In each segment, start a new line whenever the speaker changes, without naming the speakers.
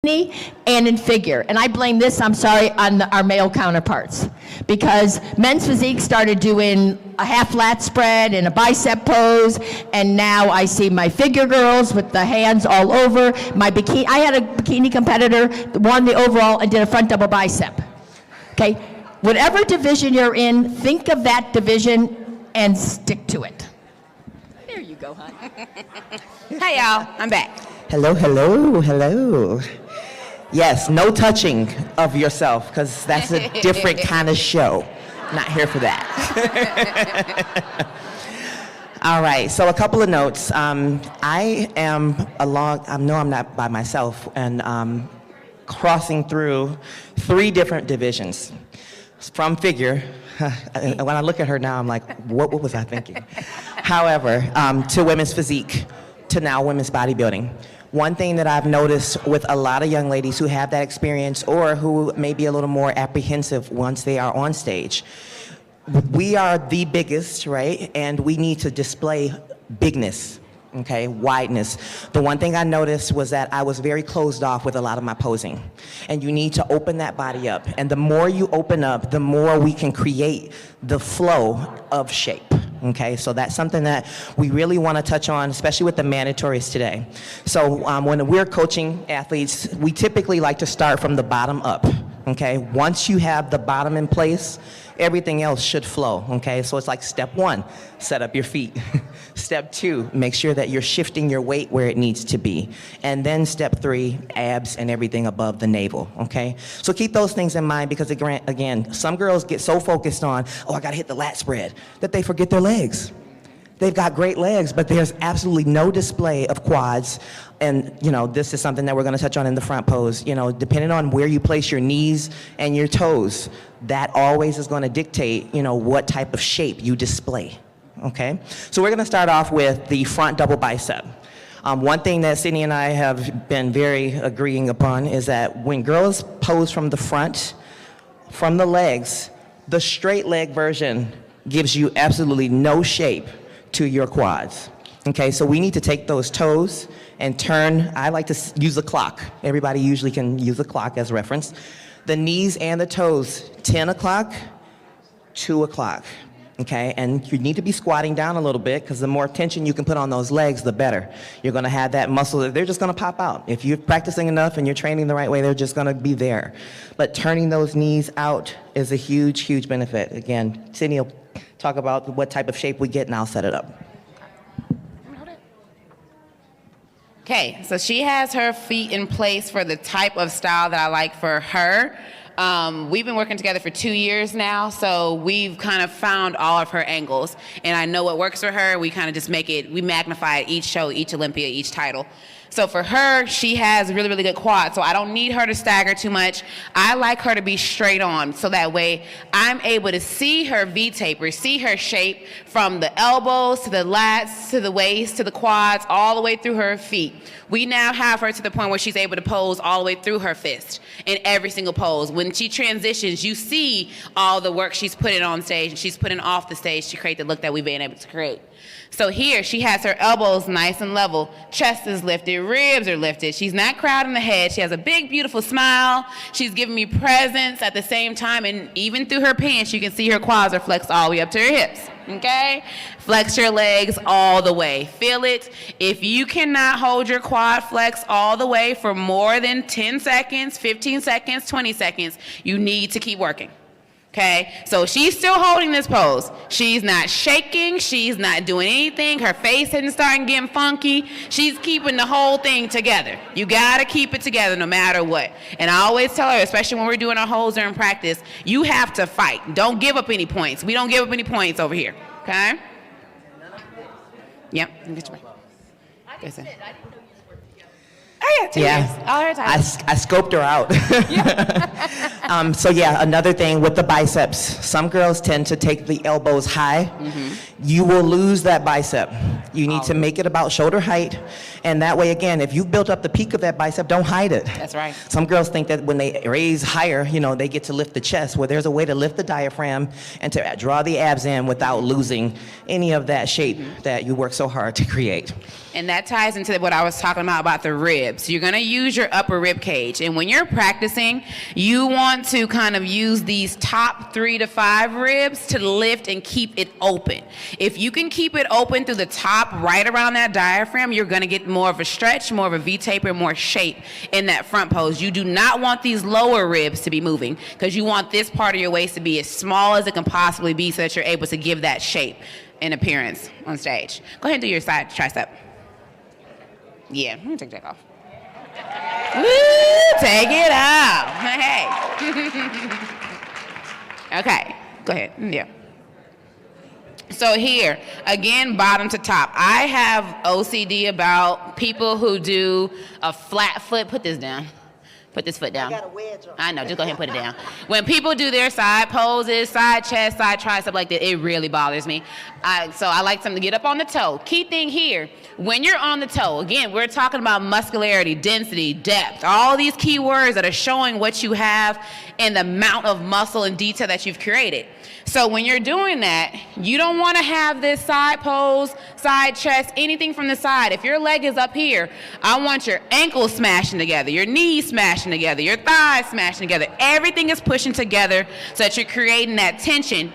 and in figure. And I blame this, I'm sorry, on our male counterparts. Because men's physique started doing a half lat spread and a bicep pose, and now I see my figure girls with the hands all over. My bikini, I had a bikini competitor, won the overall and did a front double bicep. Okay, whatever division you're in, think of that division and stick to it. There you go, hon.
Hey y'all, I'm back.
Hello, hello, hello. Yes, no touching of yourself, because that's a different kind of show. Not here for that. All right, so a couple of notes. I know I'm not by myself, and crossing through 3 different divisions. From figure, when I look at her now, I'm like, what was I thinking? However, to women's physique, to now women's bodybuilding. One thing that I've noticed with a lot of young ladies who have that experience or who may be a little more apprehensive once they are on stage, we are the biggest, right? And we need to display bigness, okay, wideness. The one thing I noticed was that I was very closed off with a lot of my posing. And you need to open that body up. And the more you open up, the more we can create the flow of shape. Okay, so that's something that we really want to touch on, especially with the mandatories today. So when we're coaching athletes, we typically like to start from the bottom up. Okay, once you have the bottom in place, everything else should flow. Okay, so it's like step 1, set up your feet. Step 2, make sure that you're shifting your weight where it needs to be. And then step 3, abs and everything above the navel, okay? So keep those things in mind because, again, some girls get so focused on, oh, I gotta hit the lat spread, that they forget their legs. They've got great legs, but there's absolutely no display of quads. And, this is something that we're gonna touch on in the front pose. Depending on where you place your knees and your toes, that always is gonna dictate, what type of shape you display. Okay, so we're going to start off with the front double bicep. One thing that Sydney and I have been very agreeing upon is that when girls pose from the front, from the legs, the straight leg version gives you absolutely no shape to your quads. Okay, so we need to take those toes and turn. I like to use a clock. Everybody usually can use a clock as reference. The knees and the toes, 10 o'clock, 2 o'clock. Okay, and you need to be squatting down a little bit because the more tension you can put on those legs, the better. You're going to have that muscle, they're just going to pop out. If you're practicing enough and you're training the right way, they're just going to be there. But turning those knees out is a huge, huge benefit. Again, Sydney will talk about what type of shape we get and I'll set it up.
Okay, so she has her feet in place for the type of style that I like for her. We've been working together for 2 years now, so we've kind of found all of her angles, and I know what works for her. We kind of just we magnify it each show, each Olympia, each title. So for her, she has really, really good quads, so I don't need her to stagger too much. I like her to be straight on, so that way I'm able to see her V-taper, see her shape from the elbows to the lats, to the waist, to the quads, all the way through her feet. We now have her to the point where she's able to pose all the way through her fist in every single pose. When she transitions, you see all the work she's putting on stage and she's putting off the stage to create the look that we've been able to create. So here, she has her elbows nice and level, chest is lifted, ribs are lifted. She's not crowding the head. She has a big, beautiful smile. She's giving me presence at the same time, and even through her pants, you can see her quads are flexed all the way up to her hips, okay? Flex your legs all the way. Feel it. If you cannot hold your quad flex all the way for more than 10 seconds, 15 seconds, 20 seconds, you need to keep working. Okay, so she's still holding this pose. She's not shaking, she's not doing anything. Her face isn't starting getting funky. She's keeping the whole thing together. You gotta keep it together no matter what. And I always tell her, especially when we're doing our holds during practice, you have to fight. Don't give up any points. We don't give up any points over here, okay? Yep, get your break. Oh, yeah, 2 years. All her time.
I scoped her out. So yeah, another thing with the biceps, some girls tend to take the elbows high. Mm-hmm. You will lose that bicep. You need to make it about shoulder height. And that way, again, if you've built up the peak of that bicep, don't hide it.
That's right.
Some girls think that when they raise higher, they get to lift the chest. Well, there's a way to lift the diaphragm and to draw the abs in without losing any of that shape that you work so hard to create.
And that ties into what I was talking about the ribs. You're going to use your upper rib cage. And when you're practicing, you want to kind of use these top 3 to 5 ribs to lift and keep it open. If you can keep it open through the top, right around that diaphragm, you're going to get more of a stretch, more of a V-taper, more shape in that front pose. You do not want these lower ribs to be moving because you want this part of your waist to be as small as it can possibly be so that you're able to give that shape and appearance on stage. Go ahead and do your side tricep. Yeah, let me take that off. Woo, take it off. Hey. Okay, go ahead. Yeah. So here, again, bottom to top. I have OCD about people who do a flat foot. Put this down. Put this foot down.
I got a wedge on.
I know, just go ahead and put it down. When people do their side poses, side chest, side tricep like that, it really bothers me. So I like them to get up on the toe. Key thing here, when you're on the toe, again, we're talking about muscularity, density, depth, all these key words that are showing what you have and the amount of muscle and detail that you've created. So when you're doing that, you don't want to have this side pose, side chest, anything from the side. If your leg is up here, I want your ankles smashing together, your knees smashing together, your thighs smashing together. Everything is pushing together so that you're creating that tension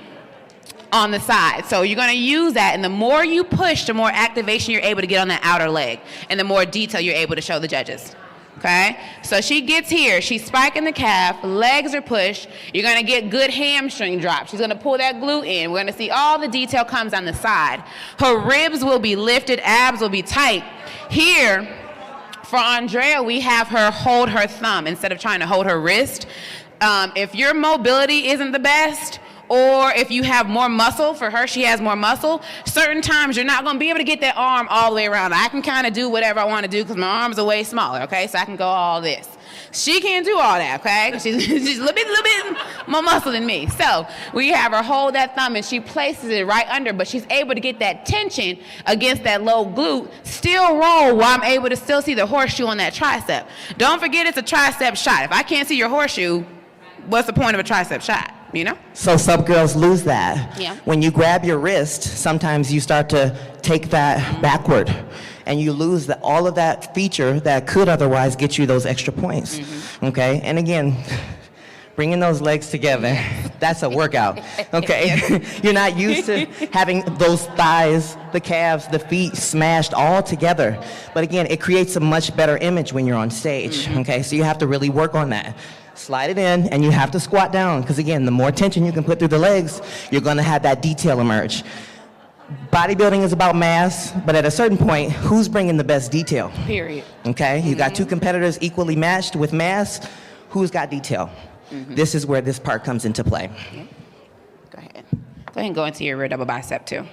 on the side. So you're going to use that, and the more you push, the more activation you're able to get on that outer leg, and the more detail you're able to show the judges. Okay, so she gets here, she's spiking the calf, legs are pushed, you're gonna get good hamstring drop. She's gonna pull that glute in. We're gonna see all the detail comes on the side. Her ribs will be lifted, abs will be tight. Here, for Andrea, we have her hold her thumb instead of trying to hold her wrist. If your mobility isn't the best, or if you have more muscle, for her, she has more muscle, certain times you're not going to be able to get that arm all the way around. I can kind of do whatever I want to do because my arms are way smaller, okay? So I can go all this. She can't do all that, okay? She's a little bit more muscle than me. So we have her hold that thumb and she places it right under, but she's able to get that tension against that low glute, still roll while I'm able to still see the horseshoe on that tricep. Don't forget it's a tricep shot. If I can't see your horseshoe, what's the point of a tricep shot?
So some girls lose that.
Yeah.
When you grab your wrist, sometimes you start to take that backward and you lose all of that feature that could otherwise get you those extra points. Okay? And again, bringing those legs together, that's a workout. Okay? You're not used to having those thighs, the calves, the feet smashed all together. But again, it creates a much better image when you're on stage. Okay? So you have to really work on that. Slide it in, and you have to squat down, because again, the more tension you can put through the legs, you're gonna have that detail emerge. Bodybuilding is about mass, but at a certain point, who's bringing the best detail?
Period.
Okay, you got two competitors equally matched with mass, who's got detail? This is where this part comes into play.
Yeah. Go ahead. Go ahead and go into your rear double bicep too.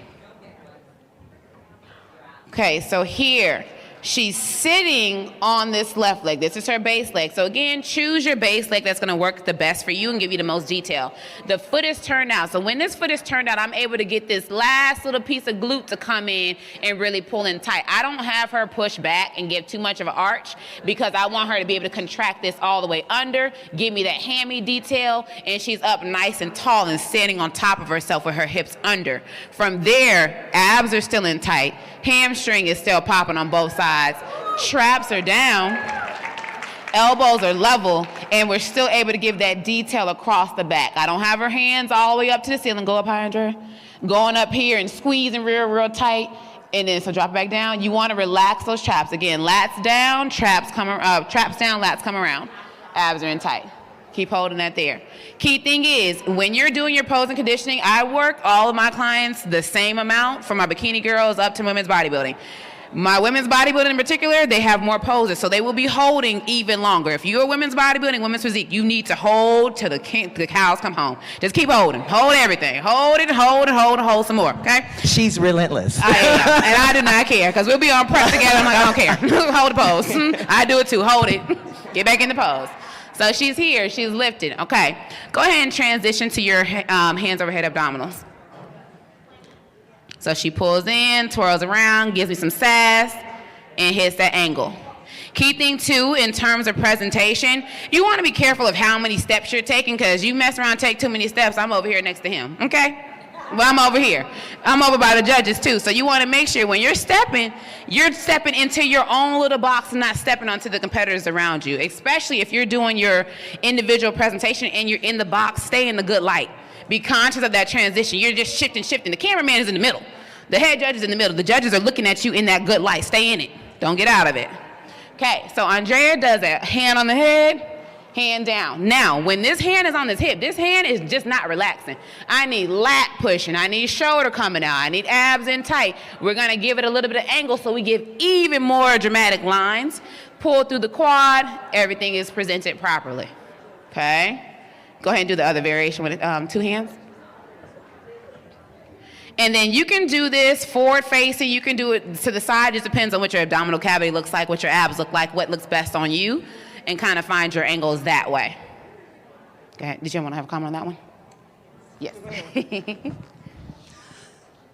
Okay, so here, she's sitting on this left leg. This is her base leg. So again, choose your base leg that's gonna work the best for you and give you the most detail. The foot is turned out. So when this foot is turned out, I'm able to get this last little piece of glute to come in and really pull in tight. I don't have her push back and give too much of an arch because I want her to be able to contract this all the way under, give me that hammy detail, and she's up nice and tall and standing on top of herself with her hips under. From there, abs are still in tight, hamstring is still popping on both sides. Traps are down, elbows are level, and we're still able to give that detail across the back. I don't have her hands all the way up to the ceiling. Go up high, Andrea. Going up here and squeezing real tight, and then so drop it back down. You want to relax those traps. Again, lats down, traps down, lats come around. Abs are in tight. Keep holding that there. Key thing is, when you're doing your pose and conditioning, I work all of my clients the same amount, from my bikini girls up to women's bodybuilding. My women's bodybuilding in particular, they have more poses, so they will be holding even longer. If you're women's bodybuilding, women's physique, you need to hold till the cows come home. Just keep holding. Hold everything. Hold it, hold some more, okay?
She's relentless.
I am, and I do not care, because we'll be on prep together. I'm like, I don't care. Hold the pose. I do it too. Hold it. Get back in the pose. So she's here. She's lifted. Okay. Go ahead and transition to your hands overhead abdominals. So she pulls in, twirls around, gives me some sass, and hits that angle. Key thing too, in terms of presentation, you want to be careful of how many steps you're taking, because you mess around and take too many steps, I'm over here next to him, okay? Well, I'm over here. I'm over by the judges too. So you want to make sure when you're stepping into your own little box and not stepping onto the competitors around you, especially if you're doing your individual presentation and you're in the box, stay in the good light. Be conscious of that transition. You're just shifting. The cameraman is in the middle. The head judge is in the middle. The judges are looking at you in that good light. Stay in it. Don't get out of it. Okay, so Andrea does a hand on the head, hand down. Now, when this hand is on this hip, this hand is just not relaxing. I need lat pushing. I need shoulder coming out. I need abs in tight. We're going to give it a little bit of angle so we give even more dramatic lines. Pull through the quad. Everything is presented properly. Okay? Go ahead and do the other variation with two hands. And then you can do this forward facing, you can do it to the side, just depends on what your abdominal cavity looks like, what your abs look like, what looks best on you, and kind of find your angles that way. Go ahead. Did you want to have a comment on that one? Yes.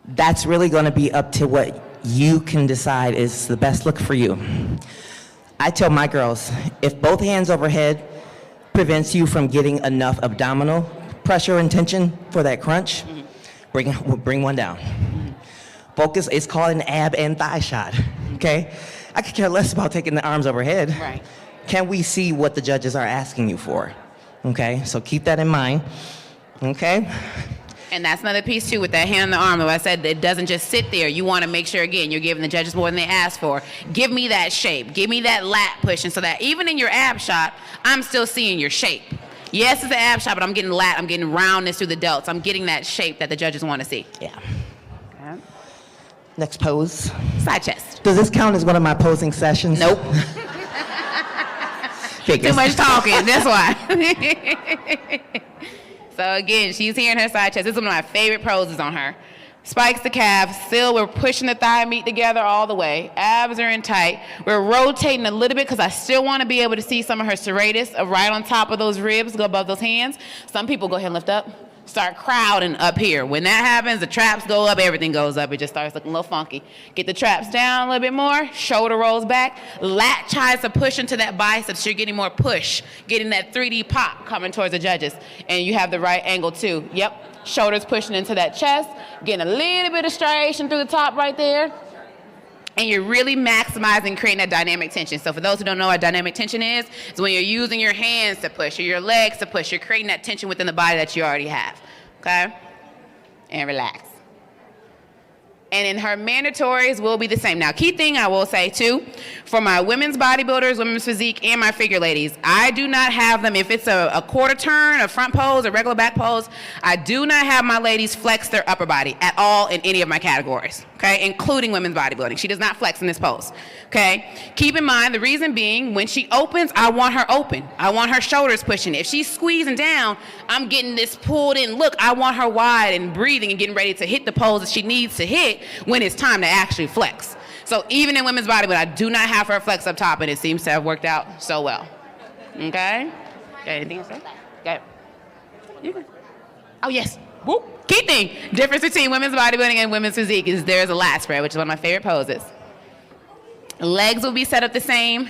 That's really going to be up to what you can decide is the best look for you. I tell my girls, if both hands overhead prevents you from getting enough abdominal pressure and tension for that crunch, bring one down. Focus, it's called an ab and thigh shot, okay? I could care less about taking the arms overhead.
Right.
Can we see what the judges are asking you for? Okay, so keep that in mind, okay?
And that's another piece too with that hand on the arm. Like I said, it doesn't just sit there. You want to make sure, again, you're giving the judges more than they ask for. Give me that shape. Give me that lat pushing so that even in your ab shot, I'm still seeing your shape. Yes, it's an ab shot, but I'm getting lat, I'm getting roundness through the delts. I'm getting that shape that the judges want to see.
Yeah.
Okay.
Next pose.
Side chest.
Does this count as one of my posing sessions?
Nope.
Figures.
Too much talking, that's why. So again, she's here in her side chest. This is one of my favorite poses on her. Spikes the calves, still we're pushing the thigh meat together all the way. Abs are in tight. We're rotating a little bit because I still want to be able to see some of her serratus right on top of those ribs, go above those hands. Some people go ahead and lift up, start crowding up here. When that happens, the traps go up, everything goes up. It just starts looking a little funky. Get the traps down a little bit more, shoulder rolls back. Lat tries to push into that biceps. You're getting more push, getting that 3D pop coming towards the judges. And you have the right angle too. Yep. Shoulders pushing into that chest, getting a little bit of striation through the top right there. And you're really maximizing creating that dynamic tension. So for those who don't know what dynamic tension is, it's when you're using your hands to push or your legs to push. You're creating that tension within the body that you already have. Okay? And relax. And in her mandatories will be the same. Now, key thing I will say too, for my women's bodybuilders, women's physique, and my figure ladies, I do not have them, if it's a quarter turn, a front pose, a regular back pose, I do not have my ladies flex their upper body at all in any of my categories, okay, including women's bodybuilding. She does not flex in this pose, okay? Keep in mind, the reason being, when she opens, I want her open. I want her shoulders pushing. If she's squeezing down, I'm getting this pulled in look. I want her wide and breathing and getting ready to hit the pose that she needs to hit when it's time to actually flex. So even in women's bodybuilding, I do not have her flex up top, and it seems to have worked out so well. Okay? Okay, anything else to say? Okay. You can. Oh, yes. Whoop. Key thing, difference between women's bodybuilding and women's physique is there's a lat spread, which is one of my favorite poses. Legs will be set up the same.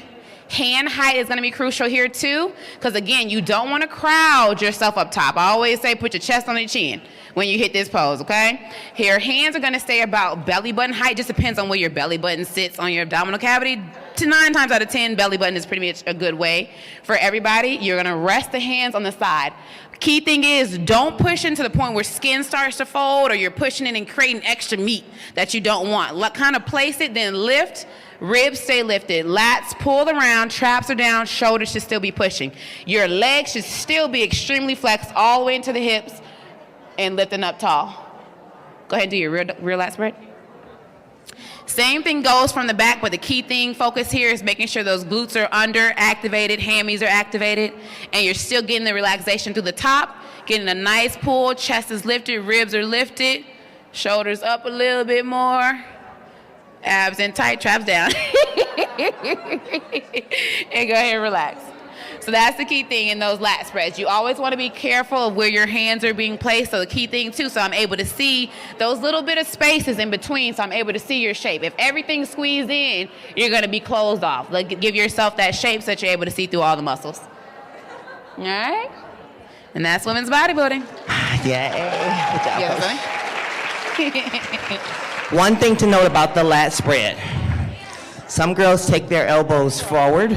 Hand height is going to be crucial here too, because again, you don't want to crowd yourself up top. I always say put your chest on your chin when you hit this pose, okay? Your hands are going to stay about belly button height. Just depends on where your belly button sits on your abdominal cavity. 9 times out of 10, belly button is pretty much a good way for everybody. You're going to rest the hands on the side. Key thing is, don't push into the point where skin starts to fold or you're pushing in and creating extra meat that you don't want. Kind of place it, then lift. Ribs stay lifted, lats pull around, traps are down, shoulders should still be pushing. Your legs should still be extremely flexed all the way into the hips and lifting up tall. Go ahead and do your rear lat spread. Same thing goes from the back, but the key thing focus here is making sure those glutes are under activated, hammies are activated, and you're still getting the relaxation through the top, getting a nice pull, chest is lifted, ribs are lifted, shoulders up a little bit more. Abs in tight, traps down. And go ahead and relax. So that's the key thing in those lat spreads. You always want to be careful of where your hands are being placed. So the key thing too, so I'm able to see those little bit of spaces in between, so I'm able to see your shape. If everything's squeezed in, you're going to be closed off. Like, give yourself that shape so that you're able to see through all the muscles. All right? And that's women's bodybuilding.
Yay. Good job,
You know
Coach.
what I'm saying?
One thing to note about the lat spread. Some girls take their elbows forward.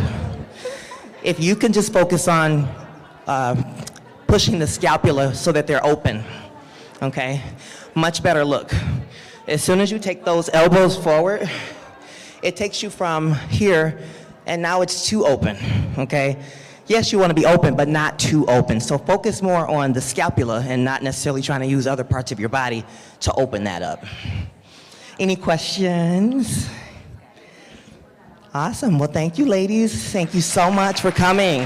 If you can just focus on pushing the scapula so that they're open, okay? Much better look. As soon as you take those elbows forward, it takes you from here, and now it's too open, okay? Yes, you want to be open, but not too open. So focus more on the scapula and not necessarily trying to use other parts of your body to open that up. Any questions? Awesome. Well, thank you, ladies. Thank you so much for coming.